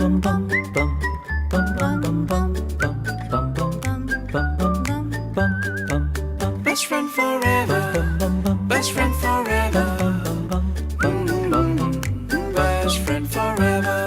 Best friend forever. Best friend forever. Best friend forever.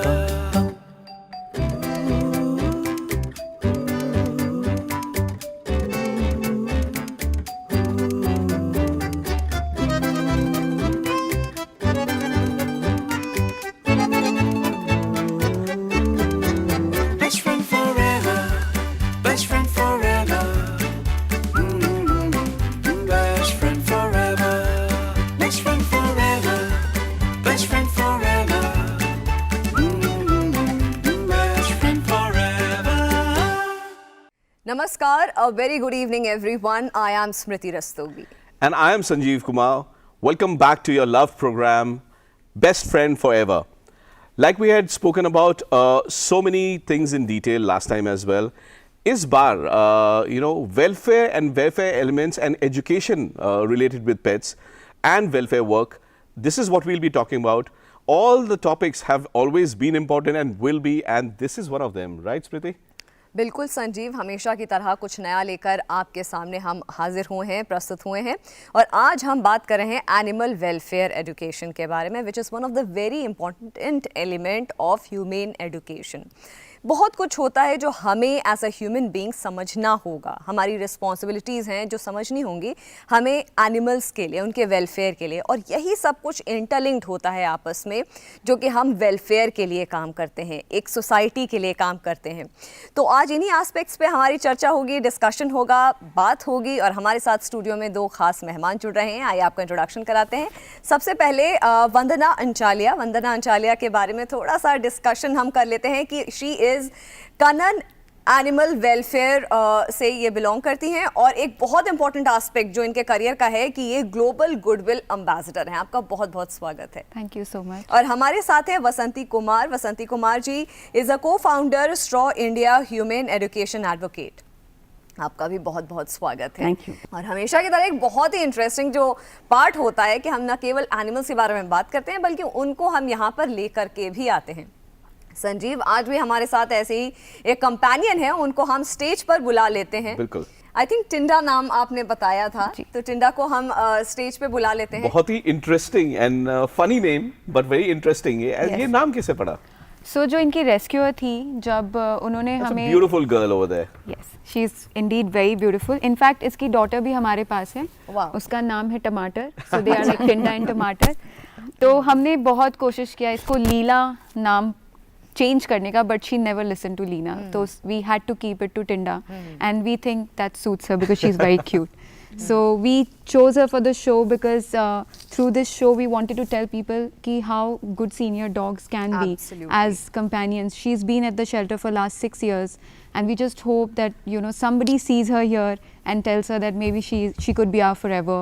Best friend forever. Best friend forever. Best friend forever. Best friend forever. Best friend forever. Best friend forever. Namaskar, a very good evening everyone. I am Smriti Rastogi. And I am Sanjeev Kumar. Welcome back to your love program, Best Friend Forever. Like we had spoken about so many things in detail last time as well. Is bar, welfare and welfare elements and education related with pets and welfare work. This is what we'll be talking about. All the topics have always been important and will be, and this is one of them, right, Smriti? बिल्कुल संजीव, हमेशा की तरह कुछ नया लेकर आपके सामने हम हाजिर हुए हैं, प्रस्तुत हुए हैं और आज हम बात कर रहे हैं एनिमल वेलफेयर एजुकेशन के बारे में, which is one of the very important element of human education. बहुत कुछ होता है जो हमें एज अ ह्यूमन बीइंग समझना होगा, हमारी रिस्पॉन्सिबिलिटीज़ हैं जो समझनी होंगी हमें एनिमल्स के लिए, उनके वेलफेयर के लिए, और यही सब कुछ इंटरलिंक्ड होता है आपस में, जो कि हम वेलफेयर के लिए काम करते हैं, एक सोसाइटी के लिए काम करते हैं। तो आज इन्हीं एस्पेक्ट्स पे हमारी चर्चा होगी, डिस्कशन होगा, बात होगी और हमारे साथ स्टूडियो में दो खास मेहमान जुड़ रहे हैं। आइए आपका इंट्रोडक्शन कराते हैं। सबसे पहले वंदना अंचालिया के बारे में थोड़ा सा डिस्कशन हम कर लेते हैं कि शी इज़ कनन एनिमल वेलफेयर से ये बिलोंग करती हैं और एक बहुत इंपॉर्टेंट एस्पेक्ट जो इनके करियर का है कि ये ग्लोबल गुडविल एम्बेसडर हैं। आपका बहुत बहुत स्वागत है। Thank you so much. और हमारे साथ है वसंती कुमार जी इज अ को founder straw India human education advocate. आपका भी बहुत बहुत स्वागत है। Thank you. और हमेशा की तरह एक बहुत ही इंटरेस्टिंग जो पार्ट होता है कि हम न केवल एनिमल्स के बारे में बात करते हैं बल्कि उनको हम यहाँ पर लेकर के भी आते हैं। संजीव, आज भी हमारे साथ ऐसे ही एक कंपेनियन है, उनको हम स्टेज पर बुला लेते हैं। बिल्कुल। आई थिंक टिंडा नाम आपने बताया था, तो टिंडा को हम स्टेज पे बुला लेते हैं। बहुत ही interesting and funny name but very interesting. ये नाम कैसे पड़ा? सो जो इनकी रेस्क्यूअर थी, जब उन्होंने हमें beautiful girl over there. Yes, she is indeed very beautiful. In fact इसकी डॉटर भी हमारे पास है। Wow. उसका नाम है Tamatar, so they are like Tinda and Tamatar. तो हमने बहुत कोशिश किया इसको लीला नाम चेंज करने का, but she never listen to Leena, तो we had to keep it to Tinda and we think that suits her because she is very cute. So we chose her for the show because through this show we wanted to tell people ki how good senior dogs can Absolutely. be as companions. She's been at the shelter for last 6 years and we just hope that somebody sees her here and tells her that maybe she could be our forever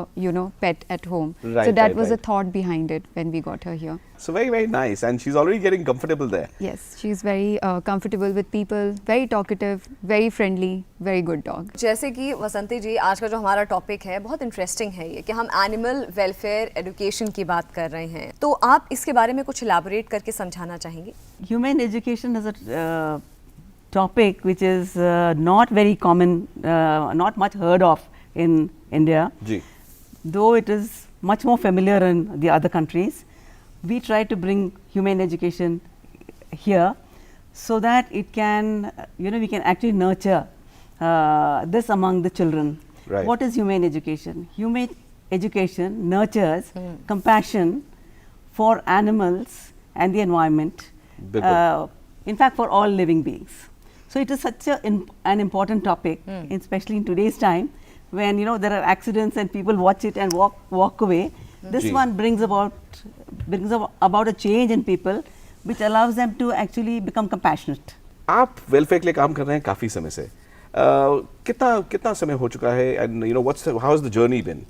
pet at home. Right, so that right, was the right. thought behind it when we got her here. So very very nice and she's already getting comfortable there. Yes, she's very comfortable with people, very talkative, very friendly, very good dog. जैसे कि वसंती जी, आज का जो हमारा topic है बहुत interesting है ये कि हम एनिमल वेलफेयर एजुकेशन की बात कर रहे हैं, तो आप इसके बारे में कुछ इलैबोरेट करके समझाना चाहेंगे? Human education is a topic which is not very common, not much heard of in India. जी. Though it is much more familiar in the other countries, we try to bring human education here so that it can, we can actually nurture this among the children. Right. What is human education? Human education nurtures compassion for animals and the environment. In fact, for all living beings. So it is such an important topic, especially in today's time, when there are accidents and people watch it and walk away. This Gee. one brings about a change in people, which allows them to actually become compassionate. आप welfare के लिए काम कर रहे हैं काफी समय से, कितना समय हो चुका है and how has the journey been?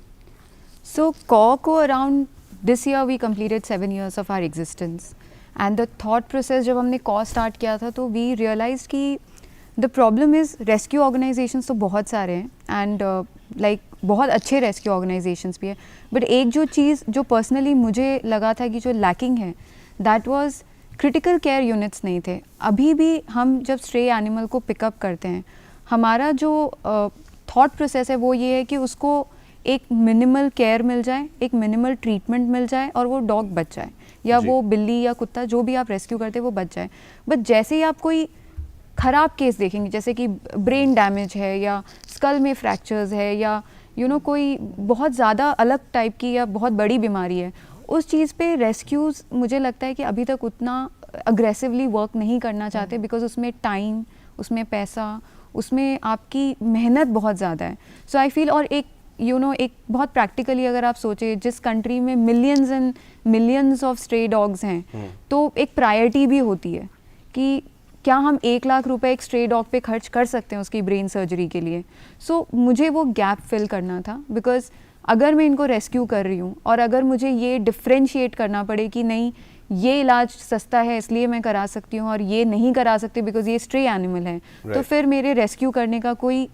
So CAW को around this year we completed 7 years of our existence, and the thought process जब हमने CAW start किया था तो we realized कि the problem is rescue organizations तो बहुत सारे हैं and like बहुत अच्छे rescue organizations भी है, but एक जो चीज़ जो personally मुझे लगा था कि जो lacking है that was critical care units नहीं थे। अभी भी हम जब स्ट्रे एनिमल को पिकअप करते हैं, हमारा जो थॉट प्रोसेस है वो ये है कि उसको एक मिनिमल केयर मिल जाए, एक मिनिमल ट्रीटमेंट मिल जाए और वो डॉग बच जाए, या जी। वो बिल्ली या कुत्ता जो भी आप रेस्क्यू करते हैं वो बच जाए। बट जैसे ही आप कोई ख़राब केस देखेंगे, जैसे कि ब्रेन डैमेज है या स्कल में फ्रैक्चर्स है या कोई बहुत ज़्यादा अलग टाइप की या बहुत बड़ी बीमारी है, उस चीज़ पे रेस्क्यूज़ मुझे लगता है कि अभी तक उतना अग्रेसिवली वर्क नहीं करना चाहते, बिकॉज उसमें टाइम, उसमें पैसा, उसमें आपकी मेहनत बहुत ज़्यादा है। सो आई फील, और एक एक बहुत प्रैक्टिकली अगर आप सोचे, जिस कंट्री में millions and millions of stray dogs हैं, तो एक प्रायोरिटी भी होती है कि क्या हम 1 लाख रुपए एक स्ट्रे डॉग पे खर्च कर सकते हैं उसकी ब्रेन सर्जरी के लिए। सो मुझे वो गैप फिल करना था, बिकॉज अगर मैं इनको रेस्क्यू कर रही हूँ और अगर मुझे ये डिफ्रेंशिएट करना पड़े कि नहीं ये इलाज सस्ता है इसलिए मैं करा सकती हूँ और ये नहीं करा सकती बिकॉज ये स्ट्रे एनिमल है, तो फिर मेरे रेस्क्यू करने का कोई,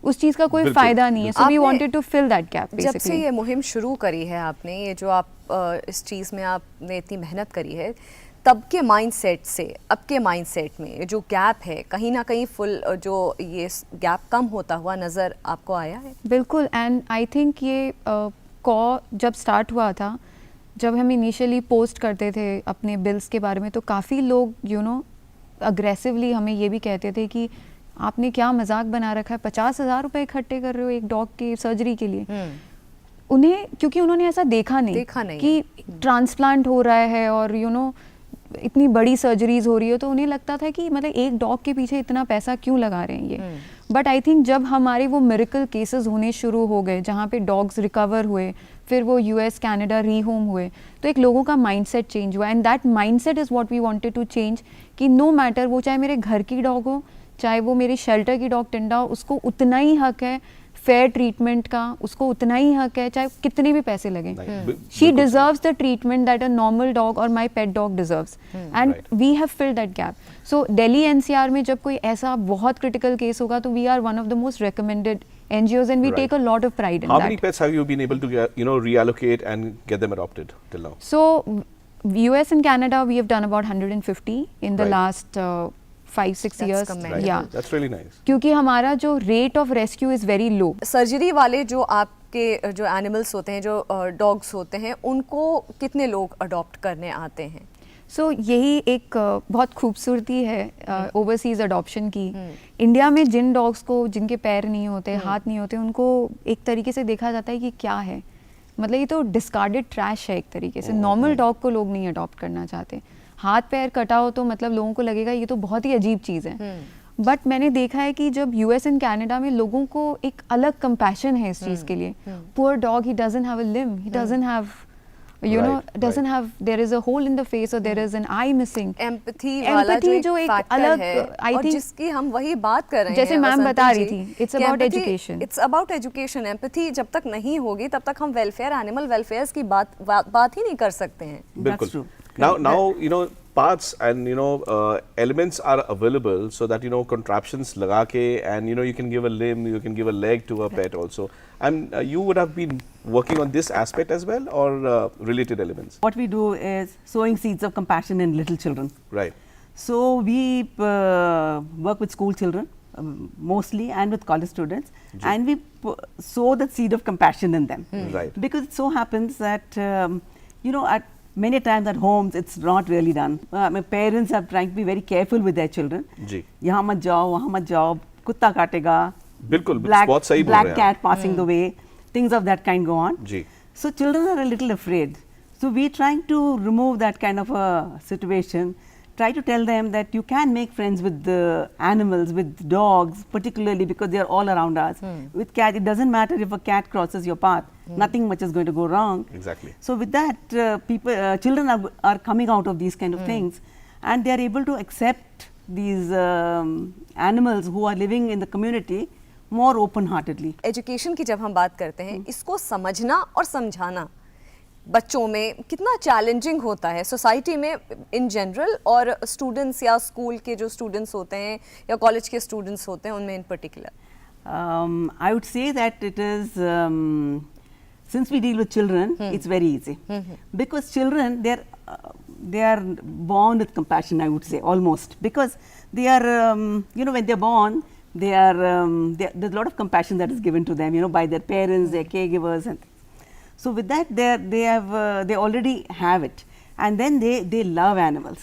उस चीज़ का कोई बिल्कुल, फ़ायदा नहीं है। सो वी आपने wanted to fill that gap जब से बेसिकली। ये मुहिम शुरू करी है आपने, ये जो आप इस चीज़ में आपने इतनी मेहनत करी है, तब के माइंडसेट से अब के माइंडसेट में जो गैप है, कहीं ना कहीं फुल जो ये गैप कम होता हुआ नज़र आपको आया है? बिल्कुल, एंड आई थिंक ये कॉ जब स्टार्ट हुआ था, जब हम इनिशियली पोस्ट करते थे अपने बिल्स के बारे में, तो काफ़ी लोग अग्रेसिवली हमें ये भी कहते थे कि आपने क्या मजाक बना रखा है, 50,000 रुपये इकट्ठे कर रहे हो एक डॉग की सर्जरी के लिए। उन्हें, क्योंकि उन्होंने ऐसा देखा नहीं कि ट्रांसप्लांट हो रहा है और इतनी बड़ी सर्जरीज हो रही है, तो उन्हें लगता था कि मतलब एक डॉग के पीछे इतना पैसा क्यों लगा रहे हैं ये। बट आई थिंक जब हमारे वो मिरेकल केसेस होने शुरू हो गए जहाँ पे डॉग्स रिकवर हुए, फिर वो US कनाडा रीहोम हुए, तो एक लोगों का माइंडसेट चेंज हुआ, and that mindset is what we wanted to change, कि नो मैटर वो चाहे मेरे घर की डॉग हो, चाहे वो मेरी शेल्टर की डॉग टिंडा हो, उसको उतना ही हक है फेयर ट्रीटमेंट का, उसको उतना ही हक है चाहे कितने भी पैसे लगें। She deserves the treatment that a normal dog और my pet dog deserves, and we have filled that gap. So Delhi NCR में जब कोई ऐसा बहुत क्रिटिकल केस होगा, तो we are one of the most recommended NGOs and we Right. take a lot of pride in How that. many pets have you been able to reallocate and get them adopted till now? So US and Canada we have done about 150 in the Right. last 5-6 That's years. commendable. Yeah, That's really nice. क्योंकि हमारा जो rate of rescue is very low. Surgery वाले जो आपके जो animals होते हैं, जो डॉग्स होते हैं, उनको कितने लोग अडॉप्ट करने आते हैं? सो यही एक बहुत खूबसूरती है ओवरसीज अडॉप्शन की। इंडिया में जिन डॉग्स को, जिनके पैर नहीं होते, हाथ नहीं होते, उनको एक तरीके से देखा जाता है कि क्या है, मतलब ये तो डिस्कार्डेड ट्रैश है एक तरीके से। नॉर्मल डॉग को लोग नहीं अडॉप्ट करना चाहते। हाथ पैर कटा हो तो मतलब लोगों को लगेगा ये तो बहुत ही अजीब चीज़ है। बट मैंने देखा है कि जब US एंड कनाडा में लोगों को एक अलग कंपैशन है इस चीज़ के लिए। Poor dog, he doesn't have a limb, he doesn't have doesn't have, there is a hole in the face or there is an eye missing. Empathy वाला जो एक अलग है, I और think जिसकी हम वही बात कर रहे हैं, जैसे मैम वसंती बता रही जी, थी, it's कि about empathy- education. It's about education. Empathy जब तक नहीं होगी तब तक हम वेलफेयर, एनिमल वेलफेयर की बात ही नहीं कर सकते हैं। Bilkul. true. Now parts and elements are available so that contraptions लगा के, and you can give a limb, you can give a leg to a pet also. And you would have been working on this aspect as well, or related elements? What we do is sowing seeds of compassion in little children. Right. So we work with school children mostly, and with college students, and we sow the seed of compassion in them. Right. Because it so happens that at many times at homes it's not really done. My parents are trying to be very careful with their children. जी. यहाँ मत जाओ, वहाँ मत जाओ, कुत्ता काटेगा. बिल्कुल, बहुत सही बोल रहे Black हैं cat passing the way, things of that kind go on. जी. So children are a little afraid. So we trying to remove that kind of a situation. Try to tell them that you can make friends with the animals, with dogs, particularly because they are all around us. With cat, it doesn't matter if a cat crosses your path. Nothing much is going to go wrong. Exactly. So with that, children are coming out of these kind of things, and they are able to accept these animals who are living in the community more open-heartedly. Education की जब हम बात करते हैं, इसको समझना और समझाना बच्चों में कितना चैलेंजिंग होता है सोसाइटी में इन जनरल, और स्टूडेंट्स या स्कूल के जो स्टूडेंट्स होते हैं या कॉलेज के स्टूडेंट्स होते हैं उनमें इन particular? I would say that it is, since we deal with children, it's very easy. Because children, born with compassion, I would say, almost, because they are when they're born, there's a lot of compassion that is given to them, by their parents, their caregivers, and so with that they already have it, and then they love animals.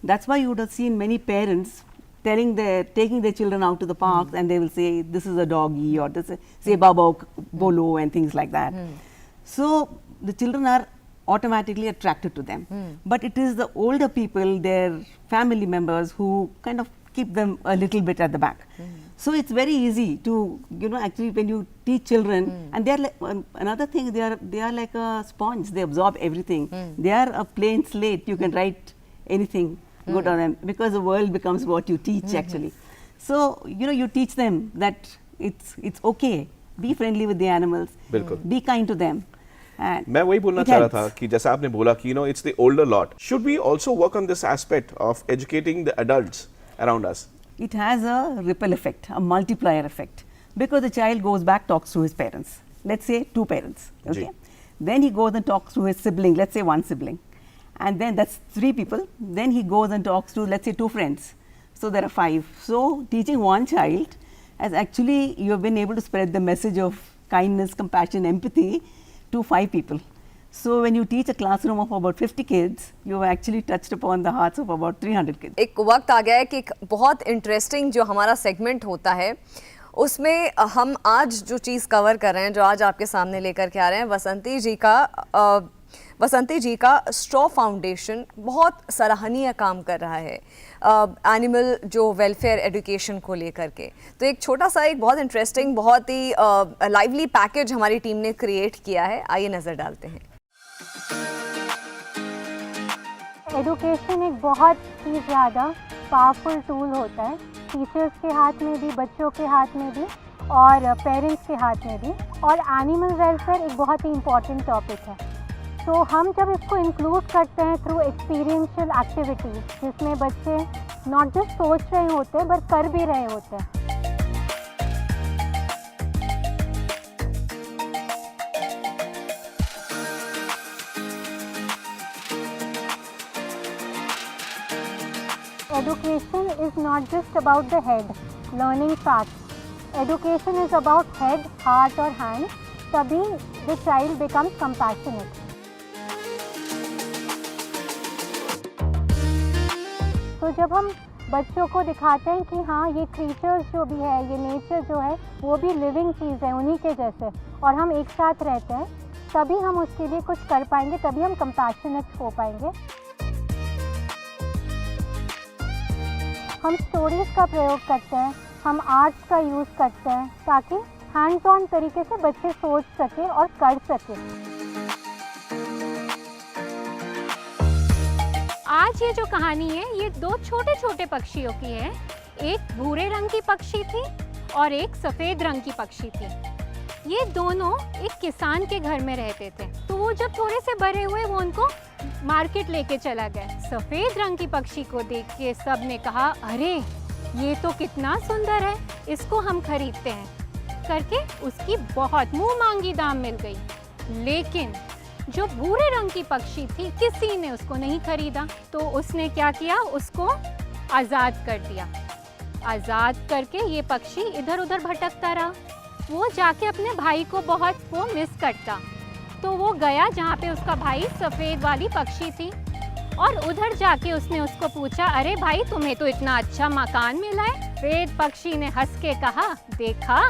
That's why you would have seen many parents taking their children out to the parks, and they will say, this is a doggy, or this is, say Baba Bolo, and things like that. So the children are automatically attracted to them, but it is the older people, their family members, who kind of keep them a little bit at the back. So it's very easy to, actually when you teach children, and they are like, another thing, they are like a sponge, they absorb everything. They are a plain slate, you can write anything good on them, because the world becomes what you teach actually. So, you teach them that it's okay, be friendly with the animals, be kind to them. मैं वही बोलना चाह रहा था कि जैसा आपने बोला कि it's the older lot. Should we also work on this aspect of educating the adults around us? It has a ripple effect, a multiplier effect, because the child goes back, talks to his parents, let's say 2 parents, okay? Then he goes and talks to his sibling, let's say 1 sibling, and then that's 3 people. Then he goes and talks to, let's say, 2 friends, so there are 5. So teaching 1 child has actually, you have been able to spread the message of kindness, compassion, empathy to 5 people. So when you teach a classroom of about 50 kids, you have actually touched upon the hearts of about 300 kids. एक वक्त आ गया है कि एक बहुत interesting जो हमारा segment होता है, उसमें हम आज जो चीज़ कवर कर रहे हैं, जो आज आपके सामने लेकर के आ रहे हैं, बसंती जी का स्ट्रॉ फाउंडेशन बहुत सराहनीय काम कर रहा है एनिमल जो वेलफेयर एजुकेशन को लेकर के। तो एक छोटा सा, एक बहुत इंटरेस्टिंग, बहुत ही लाइवली पैकेज हमारी टीम ने क्रिएट किया है, आइए नज़र डालते हैं। एजुकेशन एक बहुत ही ज़्यादा पावरफुल टूल होता है, टीचर्स के हाथ में भी, बच्चों के हाथ में भी, और पेरेंट्स के हाथ में भी। और एनिमल वेलफेयर एक बहुत ही इम्पॉर्टेंट टॉपिक है, तो हम जब इसको इंक्लूड करते हैं थ्रू एक्सपीरियंशियल एक्टिविटीज़, जिसमें बच्चे नॉट जस्ट सोच रहे होते पर कर भी रहे होते हैं। Education is not just about the head, learning facts. Education is about head, heart और hand. तभी the child becomes compassionate. तो जब हम बच्चों को दिखाते हैं कि हाँ, ये क्रीचर्स जो भी है, ये नेचर जो है, वो भी लिविंग चीज़ है उन्हीं के जैसे, और हम एक साथ रहते हैं, तभी हम उसके लिए कुछ कर पाएंगे, तभी हम कंपैशनेट हो पाएंगे। हम स्टोरीज़ का प्रयोग करते हैं, हम आर्ट्स का यूज़ करते हैं, ताकि हैंड्स ऑन तरीके से बच्चे सोच सकें और कर सकें। आज ये जो कहानी है, ये 2 छोटे छोटे पक्षियों की है। एक भूरे रंग की पक्षी थी और एक सफ़ेद रंग की पक्षी थी। ये दोनों एक किसान के घर में रहते थे, तो वो जब थोड़े से बड़े हुए, वो उनको मार्केट लेके चला गया। सफ़ेद रंग की पक्षी को देख के सब ने कहा, अरे ये तो कितना सुंदर है, इसको हम खरीदते हैं करके उसकी बहुत मुँह मांगी दाम मिल गई। लेकिन जो भूरे रंग की पक्षी थी, किसी ने उसको नहीं खरीदा, तो उसने क्या किया, उसको आज़ाद कर दिया। आज़ाद करके ये पक्षी इधर उधर भटकता रहा। वो जाके अपने भाई को बहुत वो मिस करता, तो वो गया जहाँ पे उसका भाई सफ़ेद वाली पक्षी थी, और उधर जाके उसने उसको पूछा, अरे भाई, तुम्हें तो इतना अच्छा मकान मिला है। सफ़ेद पक्षी ने हंस के कहा, देखा,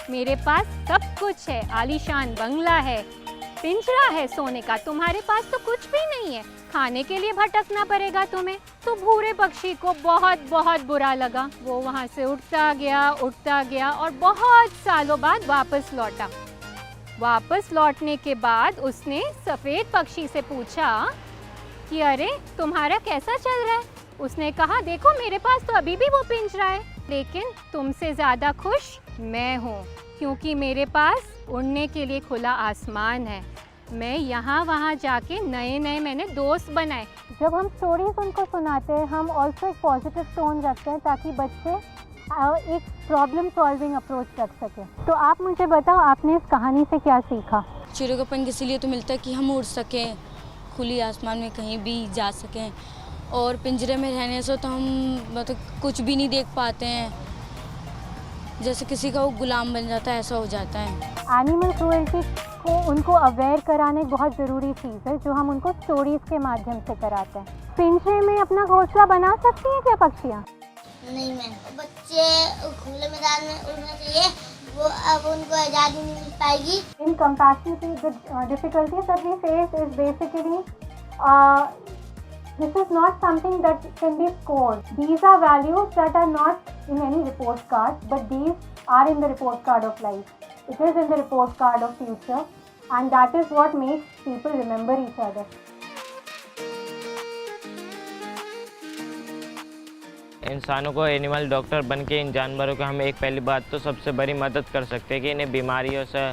मेरे पास सब कुछ है, आलीशान बंगला है, पिंजरा है सोने का, तुम्हारे पास तो कुछ भी नहीं है, खाने के लिए भटकना पड़ेगा तुम्हें। तो भूरे पक्षी को बहुत बहुत बुरा लगा। वो वहाँ से उड़ता गया और बहुत सालों बाद वापस लौटा। वापस लौटने के बाद उसने सफ़ेद पक्षी से पूछा कि अरे, तुम्हारा कैसा चल रहा है? उसने कहा, देखो, मेरे पास तो अभी भी वो पिंजरा है, लेकिन तुमसे ज़्यादा खुश मैं हूँ, क्योंकि मेरे पास उड़ने के लिए खुला आसमान है। मैं यहाँ वहाँ जाके नए नए मैंने दोस्त बनाए। जब हम स्टोरीज उनको सुनाते हैं, हम ऑल्सो एक पॉजिटिव टोन रखते हैं, ताकि बच्चे एक प्रॉब्लम सॉल्विंग अप्रोच रख सकें। तो आप मुझे बताओ, आपने इस कहानी से क्या सीखा? चिड़ियों का पंख इसीलिए तो मिलता है कि हम उड़ सकें, खुली आसमान में कहीं भी जा सकें, और पिंजरे में रहने से तो हम मतलब कुछ भी नहीं देख पाते हैं, जैसे किसी का वो गुलाम बन जाता है, ऐसा हो जाता है। एनिमल क्रूएल्टी को उनको अवेयर कराना एक बहुत ज़रूरी चीज़ है, जो हम उनको स्टोरीज़ के माध्यम से कराते हैं। पिंजरे में अपना घोंसला बना सकती हैं क्या पक्षियाँ? नहीं मैम, बच्चे खुले मैदान में उड़ना चाहिए, वो अब उनको आज़ादी नहीं मिल पाएगी। In compassionately, the difficulties that we face is basically this is not something that can be scored. These are values that are not in any report card, but these are in the report card of life. It is in the report card of future, and that is what makes people remember each other. इंसानों को animal doctor बन के इन जानवरों को हम एक पहली बात तो सबसे बड़ी मदद कर सकते हैं कि इन्हें बीमारियों से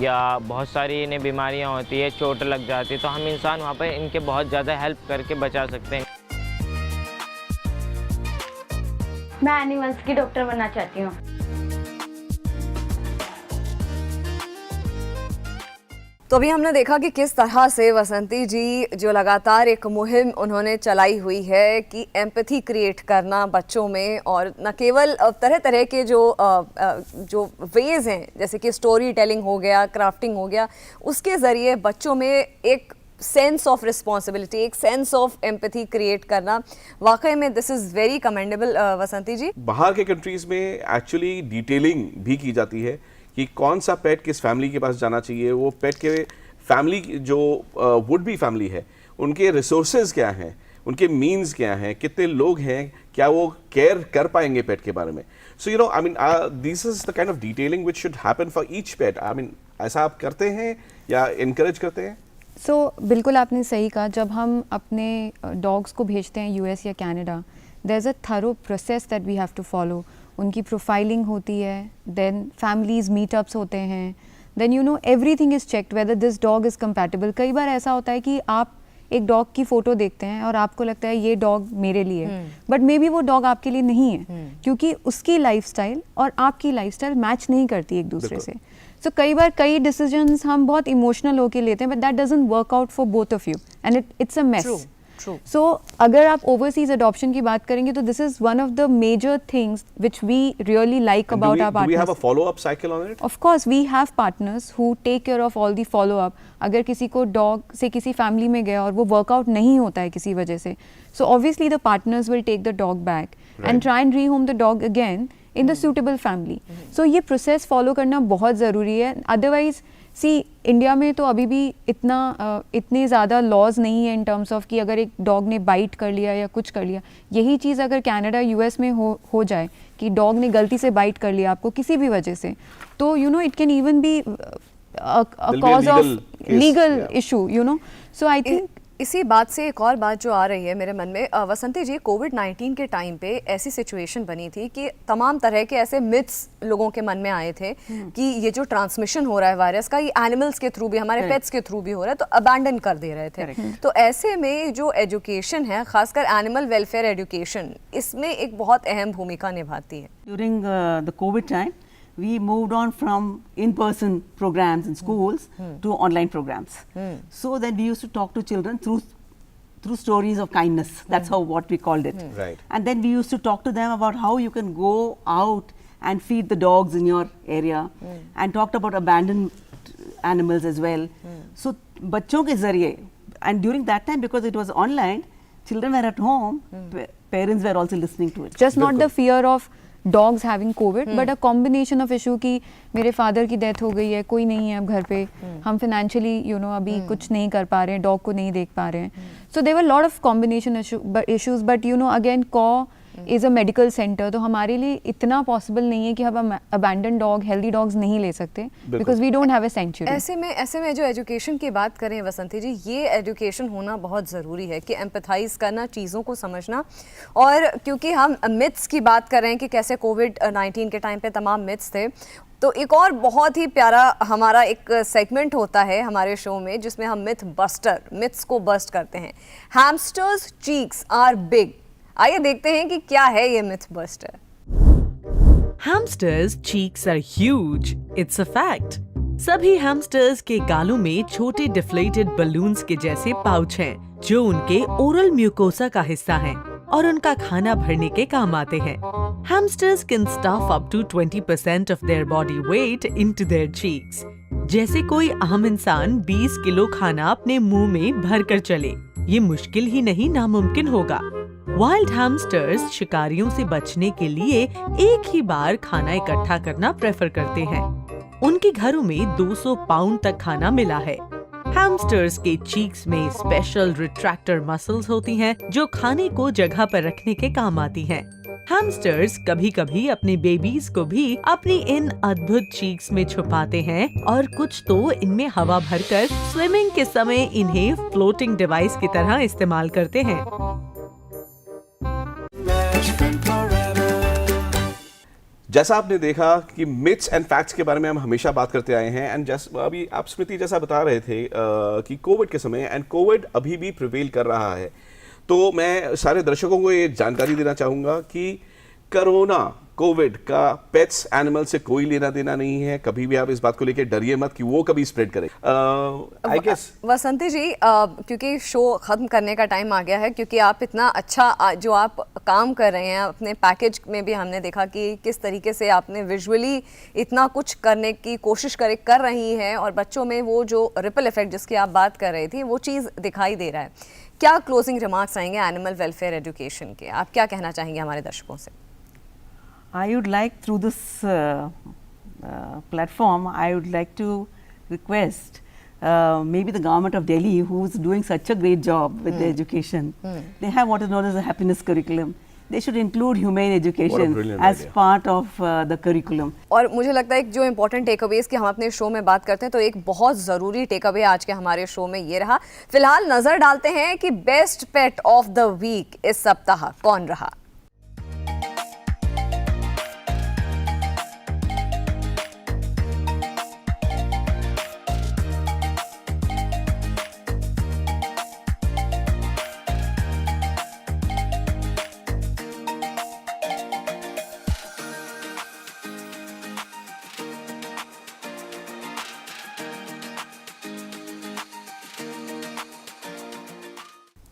या बहुत सारी इन्हें बीमारियां होती है, चोट लग जाती है, तो हम इंसान वहाँ पर इनके बहुत ज़्यादा हेल्प करके बचा सकते हैं। मैं एनिमल्स की डॉक्टर बनना चाहती हूँ। तो अभी हमने देखा कि किस तरह से वसंती जी जो लगातार एक मुहिम उन्होंने चलाई हुई है कि एम्पैथी क्रिएट करना बच्चों में, और न केवल तरह तरह के जो वेज हैं, जैसे कि स्टोरी टेलिंग हो गया, क्राफ्टिंग हो गया, उसके ज़रिए बच्चों में एक सेंस ऑफ रिस्पॉन्सिबिलिटी, एक सेंस ऑफ एम्पैथी क्रिएट करना, वाकई में दिस इज़ वेरी कमेंडेबल वसंती जी। बाहर के कंट्रीज़ में एक्चुअली डिटेलिंग भी की जाती है कि कौन सा पेट किस फैमिली के पास जाना चाहिए, वो पेट के फैमिली जो वुड बी फैमिली है उनके रिसोर्सेज क्या हैं, उनके मीन्स क्या हैं, कितने लोग हैं, क्या वो केयर कर पाएंगे पेट के बारे में। So you know I mean this is the kind of detailing which should happen for each pet. I mean ऐसा आप करते हैं या इनकरेज करते हैं? बिल्कुल आपने सही कहा, जब हम अपने डॉग्स को भेजते हैं यूएस या Canada, there is a thorough process that we have to follow. उनकी प्रोफाइलिंग होती है, देन फैमिलीज़ मीटअप्स होते हैं, then everything is checked whether this dog is compatible. कई बार ऐसा होता है कि आप एक डॉग की फ़ोटो देखते हैं और आपको लगता है ये डॉग मेरे लिए है, बट मे बी वो डॉग आपके लिए नहीं है, क्योंकि उसकी लाइफस्टाइल और आपकी लाइफस्टाइल मैच नहीं करती एक दूसरे से। सो कई बार कई डिसीजंस हम बहुत इमोशनल होके लेते हैं, but that doesn't work out for both of you and it's a mess. So अगर आप ओवरसीज अडॉप्शन की बात करेंगे तो this is one of the major things which we really like about our partners. Do we have a follow-up cycle on it? Of course, we have partners who take care of all the follow-up. अगर किसी को dog से किसी family में गया और वो workout नहीं होता है किसी वजह से, so obviously the partners will take the dog back and try and rehome the dog again in the suitable family. So ये प्रोसेस फॉलो करना बहुत ज़रूरी है। अदरवाइज इंडिया में तो अभी भी इतने ज़्यादा लॉज नहीं है इन टर्म्स ऑफ कि अगर एक डॉग ने बाइट कर लिया या कुछ कर लिया, यही चीज़ अगर कनाडा यूएस में हो जाए कि डॉग ने गलती से बाइट कर लिया आपको किसी भी वजह से, तो it can even be a cause of legal issue, so I think इसी बात से एक और बात जो आ रही है मेरे मन में, वसंती जी, कोविड-19 के टाइम पे ऐसी सिचुएशन बनी थी कि तमाम तरह के ऐसे मिथ्स लोगों के मन में आए थे कि ये जो ट्रांसमिशन हो रहा है वायरस का, ये एनिमल्स के थ्रू भी, हमारे पेट्स के थ्रू भी हो रहा है, तो अबैंडन कर दे रहे थे। तो ऐसे में जो एजुकेशन है, खासकर एनिमल वेलफेयर एजुकेशन, इसमें एक बहुत अहम भूमिका निभाती है। During the COVID time, we moved on from in-person programs in schools to online programs. So then we used to talk to children through stories of kindness. That's what we called it. Right. And then we used to talk to them about how you can go out and feed the dogs in your area, and talked about abandoned animals as well. So बच्चों के ज़रिए, and during that time because it was online, children were at home, parents were also listening to it. Just not the fear of dogs having Covid, but a combination of issue कि मेरे father की death हो गई है, कोई नहीं है अब घर पे, हम फाइनेंशियली अभी कुछ नहीं कर पा रहे हैं, डॉग को नहीं देख पा रहे हैं, so there were lot of combination issues, but again कॉ इज़ अ मेडिकल सेंटर, तो हमारे लिए इतना पॉसिबल नहीं है कि हम अबैंडन डॉग, हेल्दी डॉग्स नहीं ले सकते, because we don't have a sanctuary. ऐसे में जो एजुकेशन की बात करें वसंती जी, ये एजुकेशन होना बहुत ज़रूरी है कि एम्पैथाइज करना, चीज़ों को समझना, और क्योंकि हम मिथ्स की बात कर रहे हैं कि कैसे कोविड-19 के टाइम पे तमाम मिथ्स थे, तो एक और बहुत ही प्यारा हमारा एक सेगमेंट होता है हमारे शो में जिसमें हम मिथ्स को बस्ट करते हैं। Hamsters cheeks are big. आइए देखते हैं कि क्या है ये myth buster. Hamsters' cheeks are huge. It's a fact. सभी हैमस्टर्स के गालों में छोटे डिफ्लेटेड बलून्स के जैसे पाउच हैं, जो उनके ओरल म्यूकोसा का हिस्सा हैं और उनका खाना भरने के काम आते हैं। Hamsters can stuff up to 20% of their body weight into their cheeks. जैसे कोई आम इंसान 20 किलो खाना अपने मुंह में भर कर चले, ये मुश्किल ही नहीं नामुमकिन होगा। वाइल्ड हैमस्टर्स शिकारियों से बचने के लिए एक ही बार खाना इकट्ठा करना प्रेफर करते हैं। उनके घरों में 200 पाउंड तक खाना मिला है। हैमस्टर्स के चीक्स में स्पेशल रिट्रैक्टर मसल्स होती हैं, जो खाने को जगह पर रखने के काम आती हैं। हैमस्टर्स कभी-कभी अपने बेबीज को भी अपनी इन अद्भुत चीक्स में छुपाते हैं और कुछ तो इनमें हवा भरकर स्विमिंग के समय इन्हें फ्लोटिंग डिवाइस की तरह इस्तेमाल करते हैं। Best friend forever. जैसा आपने देखा कि मिथ्स एंड फैक्ट्स के बारे में हम हमेशा बात करते आए हैं, एंड अभी आप स्मृति जैसा बता रहे थे कि कोविड के समय, एंड कोविड अभी भी प्रिवेल कर रहा है, तो मैं सारे दर्शकों को ये जानकारी देना चाहूँगा कि कोरोना कोविड का पेट्स एनिमल से कोई लेना देना नहीं है। कभी भी आप इस बात को लेकर डरिए मत कि वो कभी स्प्रेड करे। आई गेस वसंती जी, क्योंकि शो ख़त्म करने का टाइम आ गया है, क्योंकि आप इतना अच्छा जो आप काम कर रहे हैं अपने पैकेज में भी हमने देखा कि किस तरीके से आपने विजुअली इतना कुछ करने की कोशिश कर रही हैं, और बच्चों में वो जो रिपल इफेक्ट जिसकी आप बात कर रही थी वो चीज़ दिखाई दे रहा है। क्या क्लोजिंग रिमार्क्स आएंगे एनिमल वेलफेयर एजुकेशन के? आप क्या कहना चाहेंगे हमारे दर्शकों से? I would like through this platform, I would like to request maybe the government of Delhi, who's doing such a great job with the education. They have what is known as a happiness curriculum. They should include humane education as part of the curriculum. और मुझे लगता है एक जो important takeaways की हम अपने show में बात करते हैं, तो एक बहुत ज़रूरी टेकअवे आज के हमारे शो में ये रहा। फिलहाल नज़र डालते हैं कि best pet of the week इस सप्ताह कौन रहा।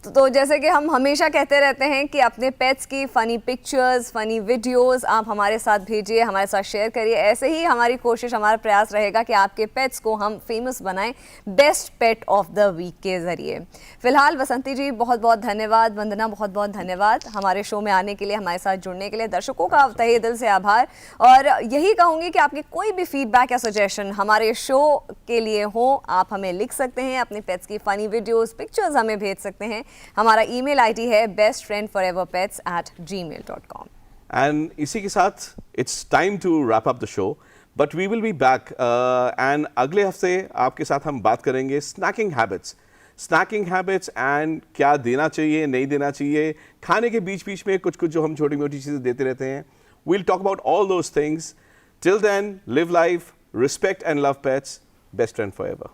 तो जैसे कि हम हमेशा कहते रहते हैं कि अपने पेट्स की फ़नी पिक्चर्स, फ़नी वीडियोस आप हमारे साथ भेजिए, हमारे साथ शेयर करिए। ऐसे ही हमारी कोशिश, हमारा प्रयास रहेगा कि आपके पेट्स को हम फेमस बनाएं best pet of the week के ज़रिए। फ़िलहाल वसंती जी बहुत बहुत धन्यवाद, वंदना बहुत बहुत धन्यवाद हमारे शो में आने के लिए, हमारे साथ जुड़ने के लिए। दर्शकों का तहे दिल से आभार, और यही कहूँगी कि आपके कोई भी फीडबैक या सजेशन हमारे शो के लिए हो, आप हमें लिख सकते हैं। अपने पेट्स की फ़नी वीडियोज़, पिक्चर्स हमें भेज सकते हैं। हमारा ईमेल आईडी है bestfriendforeverpets@gmail.com। एंड इसी के साथ it's time to wrap up the show, but we will be back and अगले हफ्ते आपके साथ हम बात करेंगे स्नैकिंग हैबिट्स एंड क्या देना चाहिए, नहीं देना चाहिए, खाने के बीच बीच में कुछ कुछ जो हम छोटी मोटी चीज़ें देते रहते हैं। We'll talk about all those things. Till then, live life, respect and love pets, best friend forever.